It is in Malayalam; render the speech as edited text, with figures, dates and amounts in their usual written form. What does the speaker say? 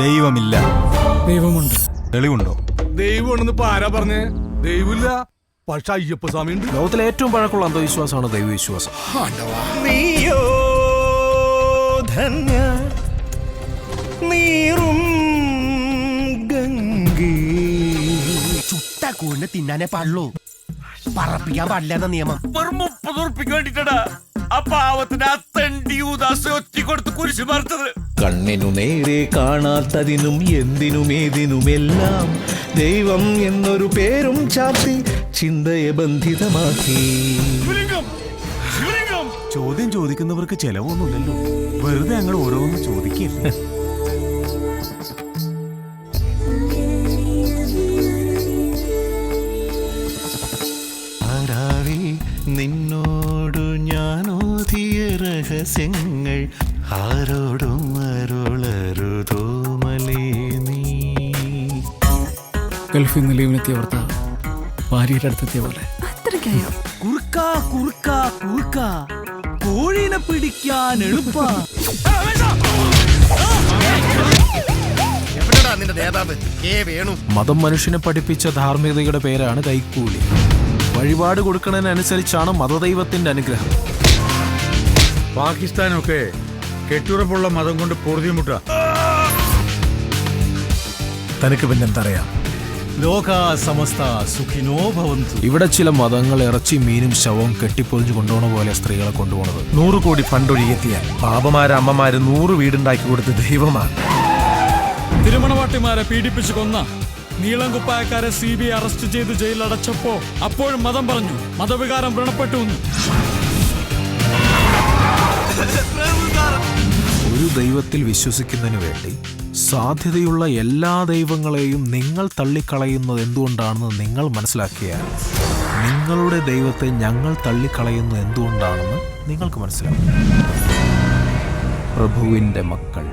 ദൈവമില്ല. ദൈവമുണ്ട്. തെളിവുണ്ടോ? ദൈവമാണെന്ന് ഇപ്പൊ ആരാ പറഞ്ഞേ? ദൈവമില്ല, പക്ഷെ അയ്യപ്പ സ്വാമി ഉണ്ട്. ലോകത്തിലെ ഏറ്റവും പഴക്കമുള്ള അന്ധവിശ്വാസമാണ് ദൈവവിശ്വാസം. നീയോ ധന്യ നീറും ഗംഗേ. ചുട്ട കൂടിന് തിന്നാനേ പാടുള്ളൂ, പറപ്പിക്കാൻ പാടില്ല എന്ന നിയമം. വെറും 30 ഉറുപ്പിക്ക് വേണ്ടിട്ടാ ആ പാവത്തിന് ആ തണ്ടി ഉദാസ് ഒറ്റി കൊടുത്ത് കുരിശു മറിച്ചത്. കണ്ണിനു നേരെ കാണാത്തതിനും എന്തിനുമേതിനുമെല്ലാം ദൈവം എന്നൊരു പേരും ചാർത്തി ചിന്തയെ ബന്ധിതമാക്കി. ചോദ്യം ചോദിക്കുന്നവർക്ക് ചെലവൊന്നുമില്ലല്ലോ, വെറുതെ ഞങ്ങൾ ഓരോന്ന് ചോദിക്കുക. നിന്നോടു ഞാനോതിയ രഹസ്യങ്ങൾ ആരോടും അരുളരുതോമലേ നീ. ഗൾഫിൽ നിന്ന് ലീവിനെത്തിയ ഭർത്താവ് ഭാര്യയുടെ അടുത്തെത്തിയ പോലെ. കോഴിനെ പിടിക്കാൻ എളുപ്പ. മതം മനുഷ്യനെ പഠിപ്പിച്ച ധാർമ്മികതയുടെ പേരാണ് കൈക്കൂലി. വഴിപാട് കൊടുക്കുന്നതിനനുസരിച്ചാണ് മതദൈവത്തിന്റെ അനുഗ്രഹം. പാകിസ്ഥാനൊക്കെ കെട്ടുറപ്പുള്ള മതം കൊണ്ട് പൊറുതിമുട്ട. തനിക്ക് പിന്നെന്തറിയാം? ലോക സമസ്ത സുഖിനോ ഭവന്തു. ഇവിടെ ചില മതങ്ങൾ ഇറച്ചി മീനും ശവവും കെട്ടിപ്പൊതിഞ്ഞു കൊണ്ടുപോണ പോലെ സ്ത്രീകളെ കൊണ്ടുപോകുന്നത്. 100 കോടി ഫണ്ടൊഴുകിയെത്തിയാൽ പാപമാര് അമ്മമാര് 100 വീടുണ്ടാക്കി കൊടുത്ത ദൈവമാണ്. തിരുമണവാട്ടിമാരെ പീഡിപ്പിച്ചു കൊന്ന നീളം കുപ്പായക്കാരെ CBI അറസ്റ്റ് ചെയ്ത് ജയിലടച്ചപ്പോ അപ്പോഴും മതം പറഞ്ഞു, മതവികാരം വ്രണപ്പെട്ടു. ഒരു ദൈവത്തിൽ വിശ്വസിക്കുന്നതിന് വേണ്ടി സാധ്യതയുള്ള എല്ലാ ദൈവങ്ങളെയും നിങ്ങൾ തള്ളിക്കളയുന്നത് എന്തുകൊണ്ടാണെന്ന് നിങ്ങൾ മനസ്സിലാക്കിയാൽ നിങ്ങളുടെ ദൈവത്തെ ഞങ്ങൾ തള്ളിക്കളയുന്നത് എന്തുകൊണ്ടാണെന്ന് നിങ്ങൾക്ക് മനസ്സിലാക്കും. പ്രഭുവിൻ്റെ മക്കൾ.